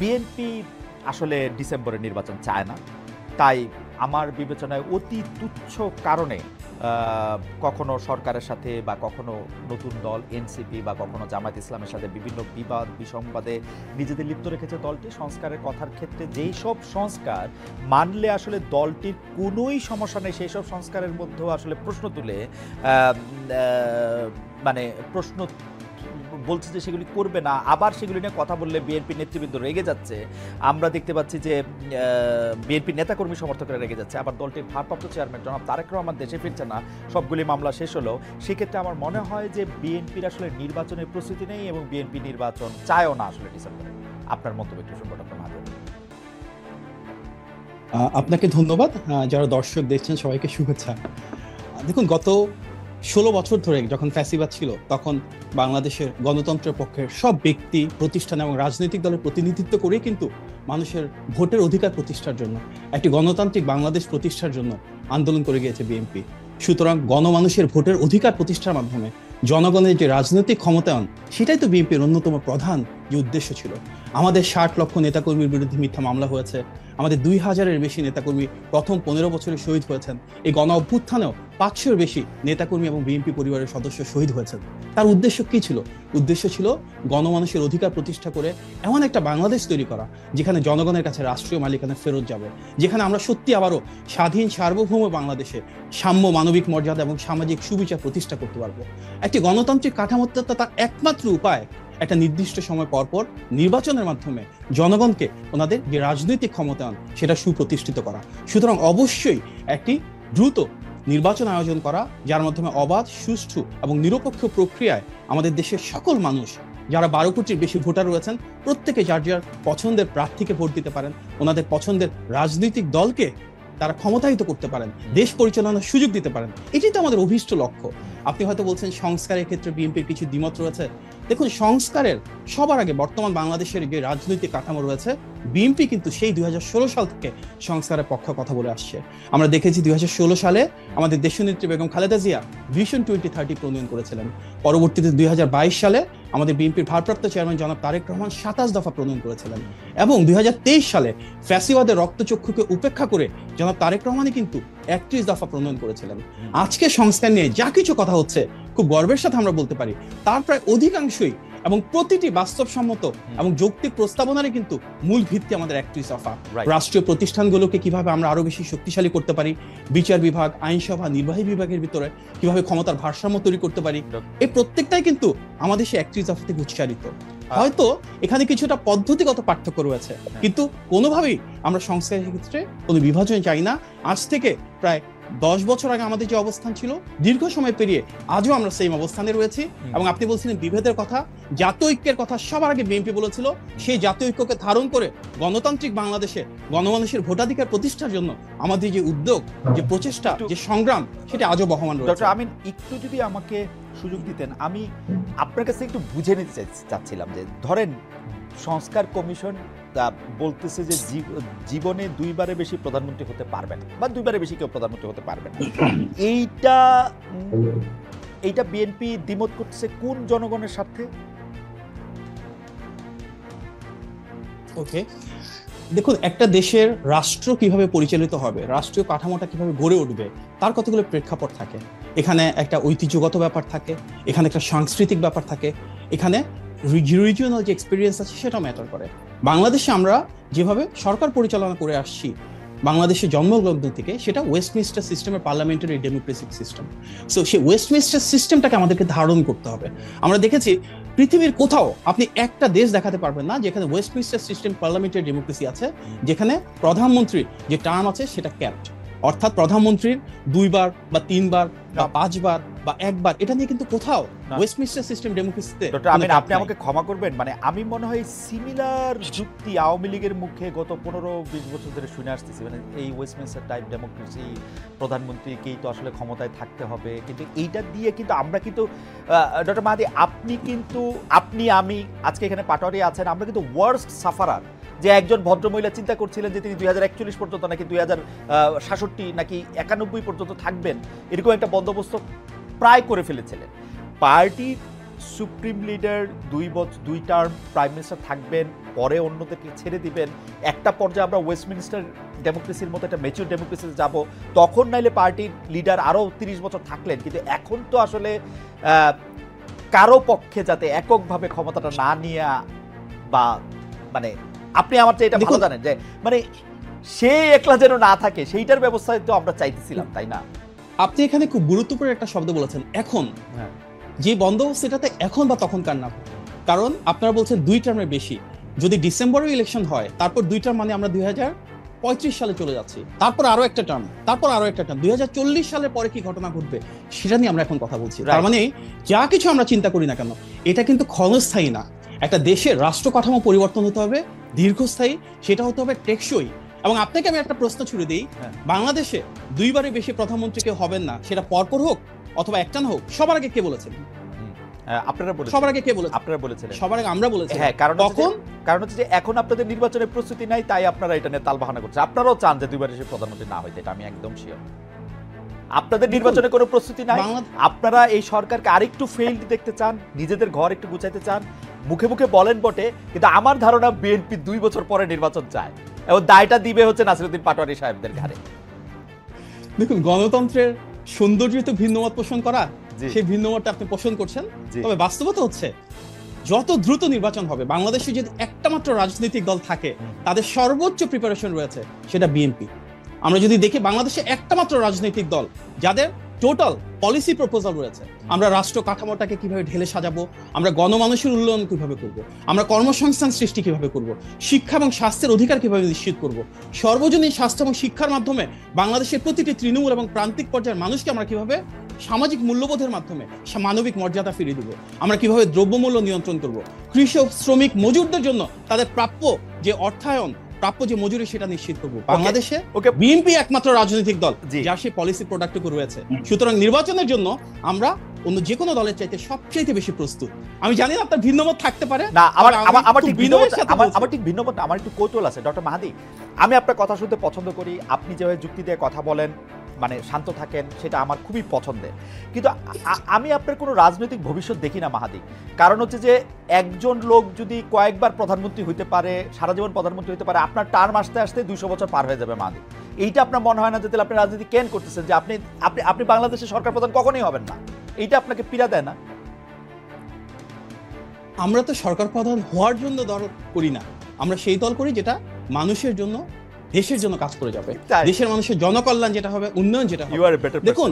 BNP আসলে ডিসেম্বরে নির্বাচন চায় না, তাই আমার বিবেচনায় অতি তুচ্ছ কারণে কখনো সরকারের সাথে বা কখনো নতুন দল এনসিপি বা কখনো জামায়াত ইসলামের সাথে বিভিন্ন বিবাদ বিসংবাদে নিজেদের লিপ্ত রেখেছে দলটি। সংস্কারের কথার ক্ষেত্রে যেই সব সংস্কার মানলে আসলে দলটির কোনোই সমস্যা নেই, সেই সব সংস্কারের মধ্যেও আসলে প্রশ্ন তুলে মানে প্রশ্ন বলছে যে সেগুলি করবে না, আবার সেগুলি নিয়ে কথা বললে বিএনপি নেতৃবৃন্দ রেগে যাচ্ছে। আমরা দেখতে পাচ্ছি যে বিএনপি নেতাকর্মী সমর্থকরা রেগে যাচ্ছে, আবার দলটির ভারপ্রাপ্ত চেয়ারম্যান জনাব তারেক রহমান দেশে ফিরছে না, সবগুলি মামলা শেষ হলো। সেক্ষেত্রে আমার মনে হয় যে বিএনপির আসলে নির্বাচনের প্রস্তুতি নেই এবং বিএনপি নির্বাচন চায়ও না আসলে ডিসেম্বরে। আপনার মন্তব্য একটু শুনবো ডক্টর মাহাদি। আপনাকে ধন্যবাদ। যারা দর্শক দেখছেন সবাইকে শুভেচ্ছা। দেখুন, গত 16 বছর ধরে যখন ফ্যাসিবাদ ছিল তখন বাংলাদেশের গণতন্ত্রের পক্ষের সব ব্যক্তি প্রতিষ্ঠান এবং রাজনৈতিক দলের প্রতিনিধিত্ব করে কিন্তু মানুষের ভোটের অধিকার প্রতিষ্ঠার জন্য, একটি গণতান্ত্রিক বাংলাদেশ প্রতিষ্ঠার জন্য আন্দোলন করে গিয়েছে বিএনপি। সুতরাং গণমানুষের ভোটের অধিকার প্রতিষ্ঠার মাধ্যমে জনগণের যে রাজনৈতিক ক্ষমতায়ন, সেটাই তো বিএনপির অন্যতম প্রধান যে উদ্দেশ্য ছিল। আমাদের 60 লক্ষ নেতাকর্মীর বিরুদ্ধে মিথ্যা মামলা হয়েছে, আমাদের 2000-এর বেশি নেতাকর্মী প্রথম 15 বছরে শহীদ হয়েছেন, এই গণ অভ্যুত্থানেও 500-এর বেশি নেতাকর্মী এবং বিএনপি পরিবারের সদস্য শহীদ হয়েছেন। তার উদ্দেশ্য কি ছিল? উদ্দেশ্য ছিল গণমানুষের অধিকার প্রতিষ্ঠা করে এমন একটা বাংলাদেশ তৈরি করা যেখানে জনগণের কাছে রাষ্ট্রীয় মালিকানা ফেরত যাবে, যেখানে আমরা সত্যি আবারও স্বাধীন সার্বভৌম বাংলাদেশে সাম্য, মানবিক মর্যাদা এবং সামাজিক সুবিচার প্রতিষ্ঠা করতে পারবো। একটি গণতান্ত্রিক কাঠামোতে তার একমাত্র উপায় একটা নির্দিষ্ট সময় পরপর নির্বাচনের মাধ্যমে জনগণকে ওনাদের যে রাজনৈতিক ক্ষমতায়ন সেটা সুপ্রতিষ্ঠিত করা। সুতরাং অবশ্যই একটি দ্রুত নির্বাচন আয়োজন করা, যার মাধ্যমে অবাধ, সুষ্ঠু এবং নিরপেক্ষ প্রক্রিয়ায় আমাদের দেশের সকল মানুষ, যারা 12 কোটির বেশি ভোটার রয়েছেন, প্রত্যেকে যার যার পছন্দের প্রার্থীকে ভোট দিতে পারেন, ওনাদের পছন্দের রাজনৈতিক দলকে তারা ক্ষমতায়িত করতে পারেন, দেশ পরিচালনার সুযোগ দিতে পারেন। এটাই তো আমাদের অভীষ্ট লক্ষ্য। আপনি হয়তো বলছেন সংস্কারের ক্ষেত্রে বিএনপির কিছু দ্বিমত রয়েছে। দেখুন, সংস্কারের সবার আগে বর্তমান বাংলাদেশের যে রাজনৈতিক কাঠামো রয়েছে, বিএনপি কিন্তু সেই 2016 সাল থেকে সংস্কারের পক্ষে কথা বলে আসছে। আমরা দেখেছি 2016 সালে আমাদের দেশনেত্রী বেগম খালেদা জিয়া ভিশন 2030 প্রণয়ন করেছিলেন। পরবর্তীতে 2022 সালে আমাদের বিএনপির ভারপ্রাপ্ত চেয়ারম্যান জনাব তারেক রহমান 27 দফা প্রণয়ন করেছিলেন, এবং 2023 সালে ফ্যাসিবাদের রক্তচক্ষুকে উপেক্ষা করে জনাব তারেক রহমানই কিন্তু 31 দফা প্রণয়ন করেছিলেন। আজকে সংস্কার নিয়ে যা কিছু কথা হচ্ছে, খুব গর্বের সাথে আমরা বলতে পারি তার প্রায় অধিকাংশই এবং প্রতিটি বাস্তবসম্মত এবং যৌক্তিক প্রস্তাবনারই কিন্তু মূল ভিত্তি আমাদের 31 দফা। রাষ্ট্রীয় প্রতিষ্ঠানগুলোকে কিভাবে আমরা আরো বেশি শক্তিশালী করতে পারি, বিচার বিভাগ, আইনসভা, নির্বাহী বিভাগের ভিতরে কিভাবে ক্ষমতার ভারসাম্য তৈরি করতে পারি, এই প্রত্যেকটাই কিন্তু আমাদের সেই 31 দফা থেকে উচ্চারিত। হয়তো এখানে কিছুটা পদ্ধতিগত পার্থক্য রয়েছে, কিন্তু কোনোভাবেই আমরা সংস্কারের ক্ষেত্রে কোনো বিভাজন চাই না। আজ থেকে প্রায় 10 বছর আগে আমাদের যে অবস্থান ছিল, দীর্ঘ সময় পেরিয়ে আজও আমরা সেই অবস্থানে রয়েছি। এবং আপনি বলছিলেন বিভেদের কথা, জাতীয় ঐক্যের কথা সবার আগে বিএনপি বলেছিল। সেই জাতীয় ঐক্যকে ধারণ করে গণতান্ত্রিক বাংলাদেশে গণমানুষের ভোটাধিকার প্রতিষ্ঠার জন্য আমাদের যে উদ্যোগ, যে প্রচেষ্টা, যে সংগ্রাম, সেটা আজও বহমান রয়েছে। ডক্টর আমিন, একটু যদি আমাকে সুযোগ দিতেন, আমি আপনার কাছে একটু বুঝে নিতে চাচ্ছিলাম যে ধরেন সংস্কার কমিশন বলতেছে যে জীবনে 2বারের বেশি প্রধানমন্ত্রী হতে পারবে না, বা 2বারের বেশি কেউ প্রধানমন্ত্রী হতে পারবে না। এইটা বিএনপি দ্বিমত করতেছে কোন জনগণের স্বার্থে? ওকে, দেখুন, একটা দেশের রাষ্ট্র কিভাবে পরিচালিত হবে, রাষ্ট্রীয় কাঠামোটা কিভাবে গড়ে উঠবে, তার কতগুলো প্রেক্ষাপট থাকে। এখানে একটা ঐতিহ্যগত ব্যাপার থাকে, এখানে একটা সাংস্কৃতিক ব্যাপার থাকে, এখানে রিজিওনাল যে এক্সপিরিয়েন্স আছে সেটা ম্যাটার করে। বাংলাদেশে আমরা যেভাবে সরকার পরিচালনা করে আসছি বাংলাদেশের জন্মলগ্ন থেকে, সেটা ওয়েস্টমিনস্টার সিস্টেমের পার্লামেন্টারি ডেমোক্রেসিক সিস্টেম। সো সেই ওয়েস্টমিনস্টার সিস্টেমটাকে আমাদেরকে ধারণ করতে হবে। আমরা দেখেছি পৃথিবীর কোথাও আপনি একটা দেশ দেখাতে পারবেন না যেখানে ওয়েস্টমিনস্টার সিস্টেম পার্লামেন্টারি ডেমোক্রেসি আছে, যেখানে প্রধানমন্ত্রী যে টার্ম আছে সেটা ক্যাপড, অর্থাৎ প্রধানমন্ত্রীর 2বার বা 3বার বা 5বার বা 1বার, এটা নিয়ে কিন্তু কোথাও ওয়েস্টমিনস্টার সিস্টেম ডেমোক্রেসিতে। ডক্টর আমিন, আপনি আমাকে ক্ষমা করবেন, মানে আমি মনে হয় সিমিলার যুক্তি আওয়ামী লীগের মুখে গত 15-20 বছর ধরে শুনে আসতেছি, মানে এই ওয়েস্টমিনস্টার টাইপ ডেমোক্রেসি, প্রধানমন্ত্রীকেই তো আসলে ক্ষমতায় থাকতে হবে। কিন্তু এইটা দিয়ে কিন্তু আমরা কিন্তু ডক্টর মাহাদি, আপনি আমি আজকে এখানে পাটোয়ারি আছেন, আমরা কিন্তু ওয়ার্স্ট সাফারার। যে একজন ভদ্রমহিলা চিন্তা করছিলেন যে তিনি 2041 পর্যন্ত নাকি 2066 নাকি 91 পর্যন্ত থাকবেন, এরকম একটা বন্দোবস্ত প্রায় করে ফেলেছিলেন। Party supreme leader 2 term prime minister থাকবেন, পরে অন্যদেরকে ছেড়ে দিবেন, একটা পর্যায়ে আমরা ওয়েস্টমিনিস্টার ডেমোক্রেসির মতো একটা ম্যাচিউর ডেমোক্রেসিতে যাব, তখন নাইলে পার্টির লিডার আরও 30 বছর থাকলেন। কিন্তু এখন তো আসলে কারো পক্ষে যাতে এককভাবে ক্ষমতাটা না নিয়ে, বা মানে আপনি আমার চেয়ে এটা ভালো জানেন যে মানে সে একলা যেন না থাকে, সেইটার ব্যবস্থায় তো আমরা চাইতেছিলাম, তাই না? আপনি এখানে খুব গুরুত্বপূর্ণ একটা শব্দ বলেছেন, এখন। যে বন্দোবস্ত, এটাতে এখন বা তখনকার না, কারণ আপনারা বলছেন 2 টার্মের বেশি। যদি ডিসেম্বরে ইলেকশন হয়, তারপর 2 টার্ম মানে আমরা 2035 সালে চলে যাচ্ছি, তারপর আরো একটা টার্ম, তারপর আরো একটা টার্ম, 2040 সালের পরে কি ঘটনা ঘটবে সেটা নিয়ে আমরা এখন কথা বলছি। তার মানে যা কিছু আমরা চিন্তা করি না কেন, এটা কিন্তু ক্ষণস্থায়ী না। একটা দেশের রাষ্ট্র কাঠামো পরিবর্তন হতে হবে দীর্ঘস্থায়ী, সেটা হতে হবে টেকসই। এবং আপনাকে আমি একটা প্রশ্ন ছুড়ে দিই, বাংলাদেশে 2বারের বেশি প্রধানমন্ত্রী কেউ হবেন না, সেটা পরপর হোক অথবা একটা হোক, সবার আগে কে বলেছেন? আপনারা বলেছেন। সবার আগে কে বলেছেন? আপনারা বলেছিলেন। সবার আগে আমরা বলেছি। হ্যাঁ, কারণ হচ্ছে যে এখন আপনাদের নির্বাচনের প্রস্তুতি নাই, তাই আপনারা এটা নিয়ে তালবাহানা করছেন। আপনারাও চান যে 2 বারের প্রধানমন্ত্রী না হইতে, এটা আমি একদম শিওর। আপনাদের নির্বাচনের কোনো প্রস্তুতি নাই, আপনারা এই সরকারকে আরেকটু ফেইল্ড দেখতে চান, নিজেদের ঘর একটু গুছাইতে চান, মুখে মুখে বলেন বটে, কিন্তু আমার ধারণা বিএনপি 2 বছর পরে নির্বাচন চায়, এবং দায়টা দিবে হচ্ছে নাসিরউদ্দিন পাটোয়ারি সাহেবদের ঘাড়ে। দেখুন, গণতন্ত্রের সৌন্দর্য তো ভিন্নমত পোষণ করা, সেই ভিন্নমতটা আপনি পোষণ করছেন, তবে বাস্তবতা হচ্ছে যত দ্রুত নির্বাচন হবে, বাংলাদেশে যদি একটা মাত্র রাজনৈতিক দল থাকে তাদের সর্বোচ্চ প্রিপারেশন রয়েছে, সেটা বিএনপি। আমরা যদি দেখি বাংলাদেশে একটা মাত্র রাজনৈতিক দল যাদের টোটাল পলিসি প্রপোজাল রয়েছে, আমরা রাষ্ট্র কাঠামোটাকে কিভাবে ঢেলে সাজাবো, আমরা গণমানুষের উন্নয়ন কিভাবে করব, আমরা কর্মসংস্থান সৃষ্টি কিভাবে করব, শিক্ষা এবং স্বাস্থ্যের অধিকার কিভাবে নিশ্চিত করব, সর্বজনীন স্বাস্থ্য এবং শিক্ষার মাধ্যমে বাংলাদেশের প্রতিটি তৃণমূল এবং প্রান্তিক পর্যায়ের মানুষকে আমরা কিভাবে সামাজিক মূল্যবোধের মাধ্যমে মানবিক মর্যাদা ফিরিয়ে দিব, আমরা কিভাবে দ্রব্যমূল্য নিয়ন্ত্রণ করব, কৃষক শ্রমিক মজুরদের জন্য তাদের প্রাপ্য যে অর্থায়ন, প্রাপ্য যে মজুরি, সেটা নিশ্চিত করবো। বাংলাদেশে বিএনপি একমাত্র রাজনৈতিক দল যার সেই পলিসি প্রোডাক্টটুকু রয়েছে। সুতরাং নির্বাচনের জন্য আমরা অন্য যে কোনো দলের চাইতে সবচেয়ে বেশি প্রস্তুত। আমি জানি না আপনার ভিন্নমত থাকতে পারে না, আমার ঠিক ভিন্নমত, আমার একটু কৌতূহল আছে। ডক্টর মাহাদি, আমি আপনার কথা শুনতে পছন্দ করি, আপনি যেভাবে যুক্তি দিয়ে কথা বলেন, মানে শান্ত থাকেন, সেটা আমার খুবই পছন্দের। কিন্তু আমি আপনার কোনো রাজনৈতিক ভবিষ্যৎ দেখি না মাহাদি। কারণ হচ্ছে যে একজন লোক যদি কয়েকবার প্রধানমন্ত্রী হইতে পারে, সারা জীবন প্রধানমন্ত্রী হইতে পারে, আপনার টার্ম আসতে আসতে 200 বছর পার হয়ে যাবে মাহাদি। এইটা আপনার মনে হয় না যে তাহলে আপনি রাজনীতি কেন করতেছেন, যে আপনি আপনি আপনি বাংলাদেশের সরকার প্রধান কখনোই হবেন না? এইটা আপনাকে পীড়া দেয় না? আমরা তো সরকার প্রধান হওয়ার জন্য দল করি না, আমরা সেই দল করি যেটা মানুষের জন্য, দেশের জন্য কাজ করে যাবে, দেশের মানুষের জনকল্যাণ যেটা হবে, উন্নয়ন যেটা হবে। দেখুন,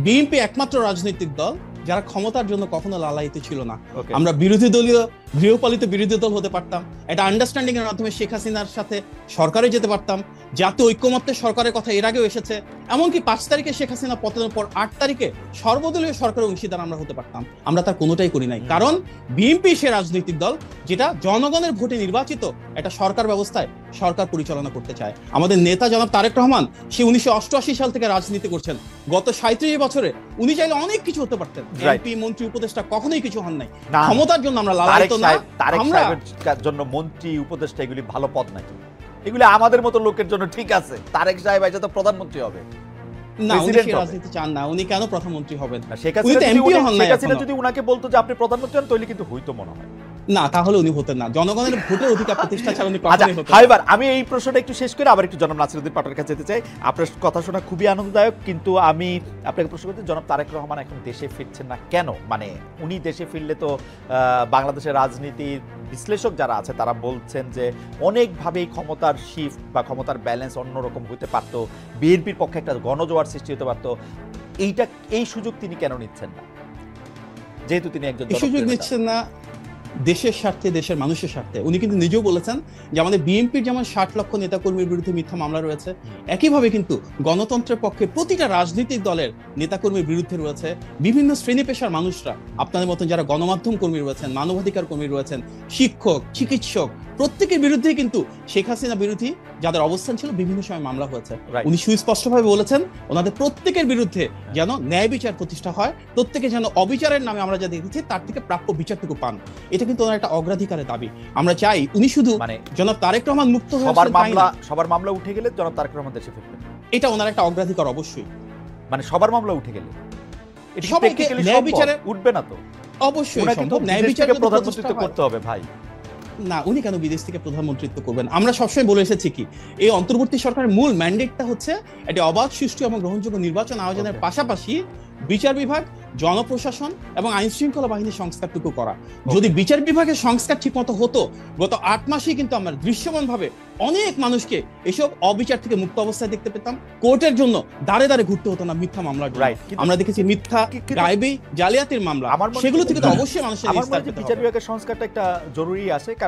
বিএনপি একমাত্র রাজনৈতিক দল যারা ক্ষমতার জন্য কখনো লালায়িত ছিল না। আমরা বিরোধী দলীয় গৃহপালিত বিরোধী দল হতে পারতাম, একটা আন্ডারস্ট্যান্ডিং এর মাধ্যমে শেখ হাসিনার সাথে সরকারে যেতে পারতাম, জাতীয় ঐক্যমত্যের সরকারের কথা এর আগেও এসেছে। এমনকি 5 তারিখে শেখ হাসিনা পতনের পর 8 তারিখে সর্বদলীয় সরকারের অংশীদার আমরা হতে পারতাম। আমরা তার কোনোটাই করি নাই, কারণ বিএনপি সে রাজনৈতিক দল যেটা জনগণের ভোটে নির্বাচিত একটা সরকার ব্যবস্থায় সরকার পরিচালনা করতে চায়। আমাদের নেতা জনাব তারেক রহমান, সে 1988 সাল থেকে রাজনীতি করছেন, গত 37 বছরে উনি চাইলে অনেক কিছু হতে পারতেন। এমপি, মন্ত্রী, উপদেষ্টা কখনোই কিছু হন নাই। ক্ষমতার জন্য আমরা লালায়িত না। তারেক সাহেবের জন্য মন্ত্রী, উপদেষ্টা এগুলি ভালো পদ নাকি? এগুলি আমাদের মতো লোকের জন্য ঠিক আছে। তারেক সাহেব এসে তো প্রধানমন্ত্রী হবে না, উনি রাজনীতি চান না। উনি কেন প্রধানমন্ত্রী হবেন? শেখ হাসিনা যদি উনাকে বলতো যে আপনি প্রধানমন্ত্রী হন, তাহলে কিন্তু হইতো মনে হয় না, তাহলে উনি হতেন না। জনগণের ভোটের অধিকার প্রতিষ্ঠা ছাড়া উনি কখনোই হতেন না। এবার আমি এই প্রশ্নটা একটু শেষ করে আবার একটু জনাব নাসিরউদ্দিন পাটোয়ারির কাছে যেতে চাই। আপনার কথা শোনা খুবই আনন্দদায়ক, কিন্তু আমি আপনাকে প্রশ্ন করতে, জনাব তারেক রহমান এখন দেশে ফিরছেন না কেন? মানে উনি দেশে ফিরলে তো বাংলাদেশের রাজনীতির বিশ্লেষক যারা আছে তারা বলছেন যে অনেকভাবেই ক্ষমতার শিফট বা ক্ষমতার ব্যালেন্স অন্যরকম হতে পারত, বিএনপির পক্ষে একটা গণজোয়ার সৃষ্টি হতে পারত। এই সুযোগ তিনি কেন নিচ্ছেন না, যেহেতু তিনি একজন সুযোগ নিচ্ছেন না দেশের স্বার্থে, দেশের মানুষের স্বার্থে? উনি কিন্তু নিজেও বলেছেন যে আমাদের বিএনপির যেমন 60 লক্ষ নেতাকর্মীর বিরুদ্ধে মিথ্যা মামলা রয়েছে, একইভাবে কিন্তু গণতন্ত্রের পক্ষে প্রতিটা রাজনৈতিক দলের নেতাকর্মীর বিরুদ্ধে রয়েছে বিভিন্ন শ্রেণী পেশার মানুষরা, আপনাদের মতন যারা গণমাধ্যম কর্মী রয়েছেন, মানবাধিকার কর্মী রয়েছেন, শিক্ষক, চিকিৎসক, প্রত্যেকের বিরুদ্ধে কিন্তু শেখ হাসিনা বিরোধী যাদের অবস্থান ছিল বিভিন্ন সময় মামলা হয়েছে। উনি সুস্পষ্টভাবে বলেছেন ওনাদের প্রত্যেকের বিরুদ্ধে যেন ন্যায় বিচার প্রতিষ্ঠা হয়, প্রত্যেকে যেন অবিচারের নামে আমরা যা দেখেছি তার থেকে প্রাপ্য বিচারটুকু পান। এটা কিন্তু ওনার একটা অগ্রাধিকারের দাবি। আমরা চাই উনি শুধু মানে জনাব তারেক রহমান মুক্ত হয়ে সবার মামলা উঠে গেলে জনাব তারেক রহমান দেশে ফিরবেন, এটা ওনার একটা অগ্রাধিকার অবশ্যই। মানে সবার মামলা উঠে গেলে ন্যায় বিচারে উঠবে না তো? অবশ্যই ওনাকে তো সম্ভব। ন্যায় বিদেশ বিচার থেকে যদি প্রধানমন্ত্রিত্ব প্রতিষ্ঠা হয়- করতে হবে ভাই। না, উনি কেন বিদেশ থেকে প্রধানমন্ত্রিত্ব করবেন? আমরা সবসময় বলে এসেছি কি, এই অন্তর্বর্তী সরকারের মূল ম্যান্ডেটটা হচ্ছে একটি অবাধ, সুষ্ঠু এবং গ্রহণযোগ্য নির্বাচন আয়োজনের Okay. পাশাপাশি বিচার বিভাগ, জনপ্রশাসন এবং আইন শৃঙ্খলা বাহিনীর সংস্কারটুকু করা। যদি বিচার বিভাগের সংস্কার ঠিকমতো হতো, গত 8 মাসেই কিন্তু আমরা দৃশ্যমানভাবে অনেক মানুষকে এসব অবিচার থেকে মুক্ত অবস্থায় দেখতে পেতাম। কোর্টের জন্য দাঁড়ে দাঁড়ে ঘুরতে হতো না মিথ্যা মামলার জন্য। Right. কিন্তু- আমরা দেখেছি মিথ্যা, কিন্তু- গায়েবী, জালিয়াতির মামলা, আমার মনে হয়- সেগুলো থেকে তো অবশ্যই মানুষের আমার মনে নিস্তার হয় যে পেতে বিচার হবে। বিভাগের সংস্কারটা একটা জরুরি আছে, কারণ